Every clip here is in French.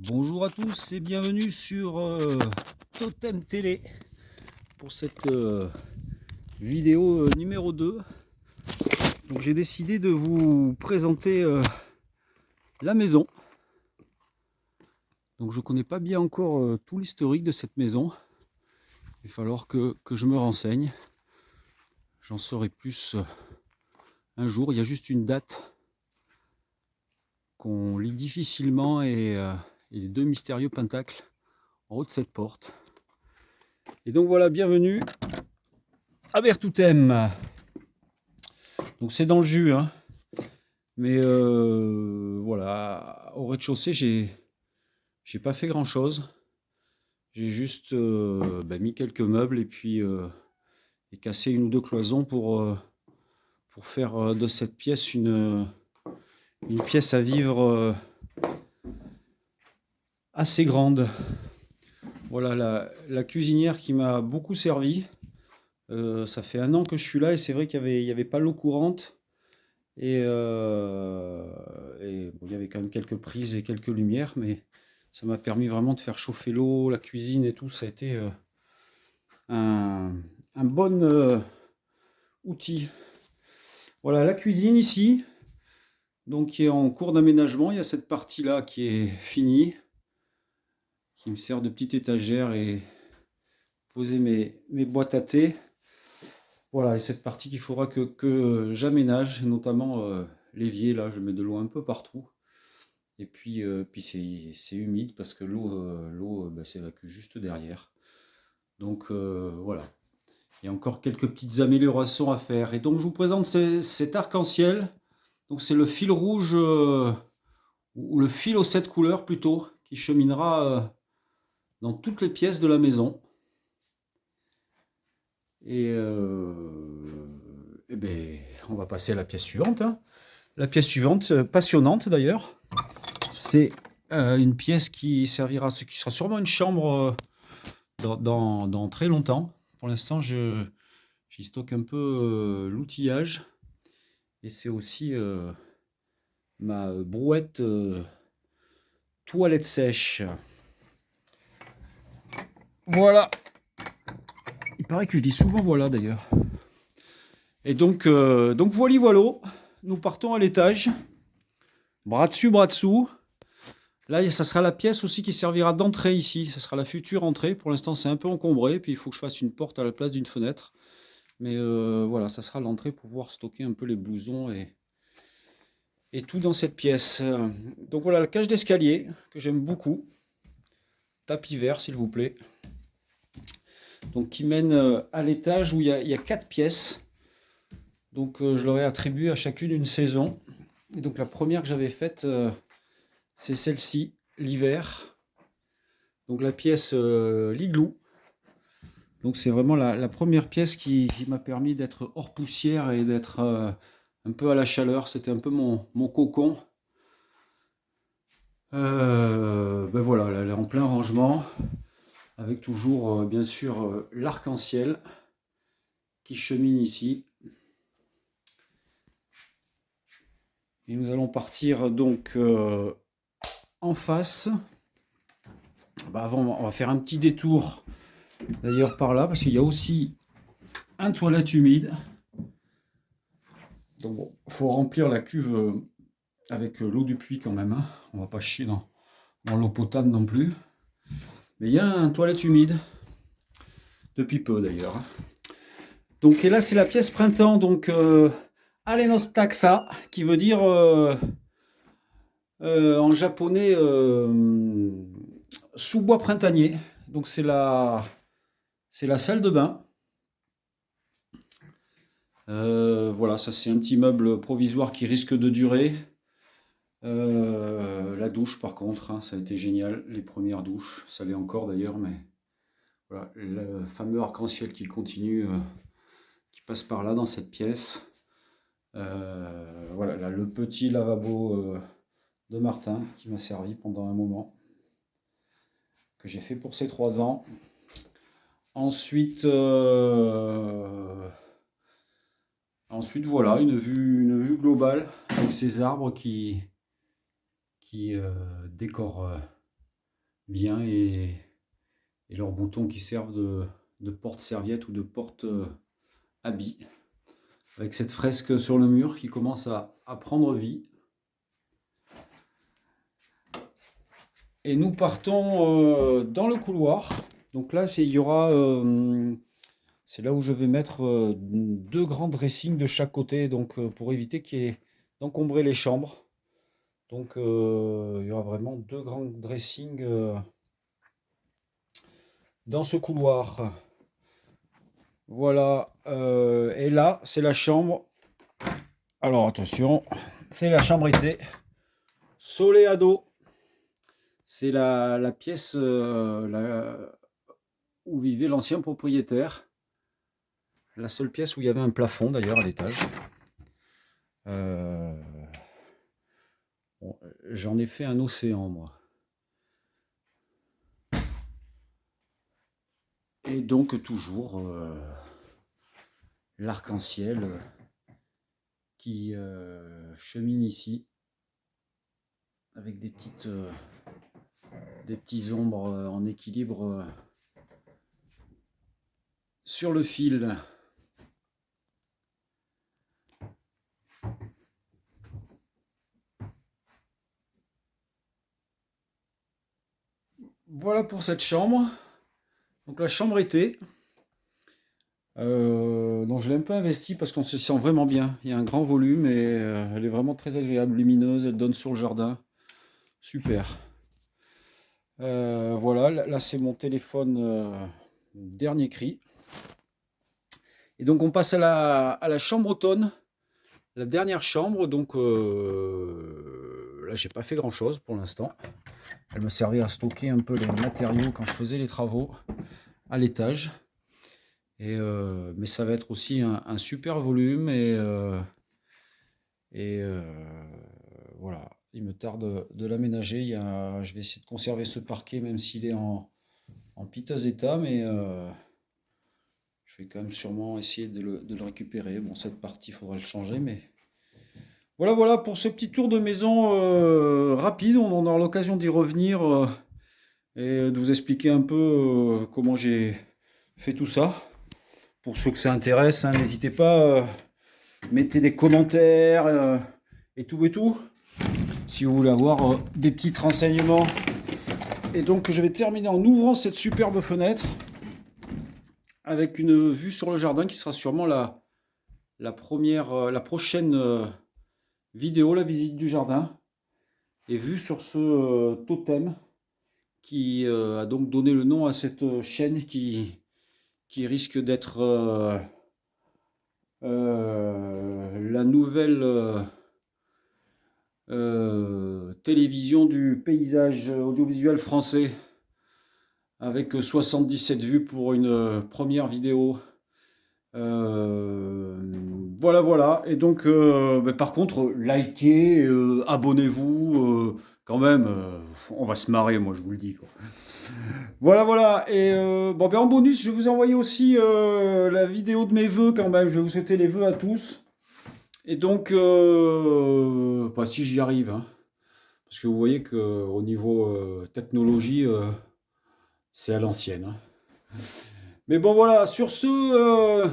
Bonjour à tous et bienvenue sur Totem Télé pour cette vidéo numéro 2. Donc j'ai décidé de vous présenter la maison. Donc je connais pas bien encore tout l'historique de cette maison. Il va falloir que je me renseigne. J'en saurai plus un jour. Il y a juste une date qu'on lit difficilement et les deux mystérieux pentacles en haut de cette porte. Et donc voilà, bienvenue à Bertoutem. Donc c'est dans le jus, hein. Mais voilà, au rez-de-chaussée, j'ai pas fait grand-chose. J'ai juste mis quelques meubles et puis et cassé une ou deux cloisons pour faire de cette pièce une pièce à vivre assez grande. Voilà la cuisinière qui m'a beaucoup servi. Ça fait 1 an que je suis là et c'est vrai qu'il y avait pas l'eau courante. Et bon, il y avait quand même quelques prises et quelques lumières, mais ça m'a permis vraiment de faire chauffer l'eau, la cuisine et tout. Ça a été un bon outil. Voilà la cuisine ici, donc qui est en cours d'aménagement. Il y a cette partie-là qui est finie, qui me sert de petite étagère et poser mes boîtes à thé. Voilà, et cette partie qu'il faudra que j'aménage, notamment l'évier, là, je mets de l'eau un peu partout. Et puis, c'est humide parce que l'eau s'évacue juste derrière. Donc voilà, il y a encore quelques petites améliorations à faire. Et donc je vous présente cet arc-en-ciel. Donc c'est le fil rouge, ou le fil aux 7 couleurs plutôt, qui cheminera dans toutes les pièces de la maison. Et ben, on va passer à la pièce suivante, hein. La pièce suivante, passionnante d'ailleurs, c'est une pièce qui servira, qui sera sûrement une chambre dans très longtemps. Pour l'instant, j'y stocke un peu l'outillage. Et c'est aussi ma brouette toilette sèche. Voilà. Il paraît que je dis souvent voilà d'ailleurs. Et donc voilà. Nous partons à l'étage. Bras dessus, bras dessous. Là, ça sera la pièce aussi qui servira d'entrée ici. Ça sera la future entrée. Pour l'instant, c'est un peu encombré. Puis il faut que je fasse une porte à la place d'une fenêtre. Mais voilà, ça sera l'entrée pour pouvoir stocker un peu les blousons et tout dans cette pièce. Donc voilà, la cage d'escalier que j'aime beaucoup. Tapis vert, s'il vous plaît. Donc qui mène à l'étage où il y a 4 pièces. Donc je leur ai attribué à chacune une saison. Et donc la première que j'avais faite, c'est celle-ci, l'hiver. Donc la pièce l'igloo. Donc c'est vraiment la première pièce qui m'a permis d'être hors poussière et d'être un peu à la chaleur. C'était un peu mon cocon. Ben voilà, elle est en plein rangement. Avec toujours bien sûr l'arc-en-ciel qui chemine ici. Et nous allons partir donc en face. Bah avant, on va faire un petit détour d'ailleurs par là, parce qu'il y a aussi un toilette humide. Donc bon, il faut remplir la cuve avec l'eau du puits quand même, hein. On va pas chier dans l'eau potable non plus. Mais il y a un toilette humide, depuis peu d'ailleurs. Donc et là c'est la pièce printemps, donc Alenos Taxa, qui veut dire en japonais sous-bois printanier. Donc c'est la salle de bain. Voilà, ça c'est un petit meuble provisoire qui risque de durer. La douche par contre, hein, ça a été génial, les premières douches, ça l'est encore d'ailleurs, mais voilà, le fameux arc-en-ciel qui continue, qui passe par là dans cette pièce. Voilà, là, le petit lavabo de Martin qui m'a servi pendant un moment, que j'ai fait pour ses 3 ans. Ensuite, voilà, une vue globale avec ces arbres qui décorent bien et leurs boutons qui servent de porte-serviette ou de porte-habit. Avec cette fresque sur le mur qui commence à prendre vie. Et nous partons dans le couloir. Donc là, il y aura, c'est là où je vais mettre deux grands dressings de chaque côté, donc pour éviter qu'il y ait d'encombrer les chambres. Donc il y aura vraiment deux grands dressings dans ce couloir. Voilà. Et là, c'est la chambre. Alors attention, c'est la chambre été. Soleado. C'est la pièce où vivait l'ancien propriétaire. La seule pièce où il y avait un plafond d'ailleurs à l'étage. Bon, j'en ai fait un océan moi. Et donc toujours l'arc-en-ciel qui chemine ici avec des petits ombres en équilibre sur le fil. Voilà pour cette chambre. Donc la chambre été. Donc je l'ai un peu investie parce qu'on se sent vraiment bien. Il y a un grand volume et elle est vraiment très agréable, lumineuse. Elle donne sur le jardin. Super. Voilà, là c'est mon téléphone dernier cri. Et donc on passe à la chambre automne, la dernière chambre. Donc là j'ai pas fait grand chose pour l'instant. Elle me servait à stocker un peu les matériaux quand je faisais les travaux à l'étage. Mais ça va être aussi un super volume voilà, il me tarde de l'aménager. Je vais essayer de conserver ce parquet même s'il est en piteux état, mais je vais quand même sûrement essayer de le récupérer. Bon, cette partie, il faudra le changer, mais voilà pour ce petit tour de maison rapide. On aura l'occasion d'y revenir et de vous expliquer un peu comment j'ai fait tout ça. Pour ceux que ça intéresse, hein, n'hésitez pas, mettez des commentaires et tout. Si vous voulez avoir des petits renseignements. Et donc je vais terminer en ouvrant cette superbe fenêtre avec une vue sur le jardin qui sera sûrement la prochaine vidéo, la visite du jardin. Et vue sur ce totem qui a donc donné le nom à cette chaîne qui risque d'être la nouvelle télévision du paysage audiovisuel français avec 77 vues pour une première vidéo. Voilà. Et donc, par contre, likez, abonnez-vous, quand même, on va se marrer, moi je vous le dis, quoi. Voilà. Et en bonus, je vais vous envoyer aussi la vidéo de mes vœux quand même. Je vais vous souhaiter les vœux à tous. Et donc, si j'y arrive, hein, parce que vous voyez qu'au niveau technologie, c'est à l'ancienne. Hein. Mais bon, voilà, sur ce,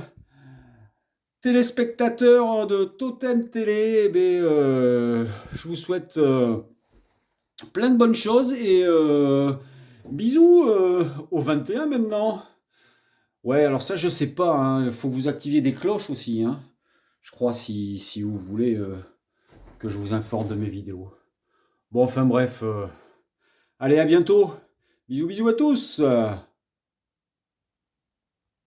téléspectateurs de Totem Télé, je vous souhaite plein de bonnes choses et bisous au 21 maintenant. Ouais, alors ça, je sais pas, hein, il faut que vous activiez des cloches aussi, hein. Je crois, si vous voulez que je vous informe de mes vidéos. Bon, enfin bref. Allez, à bientôt. Bisous à tous.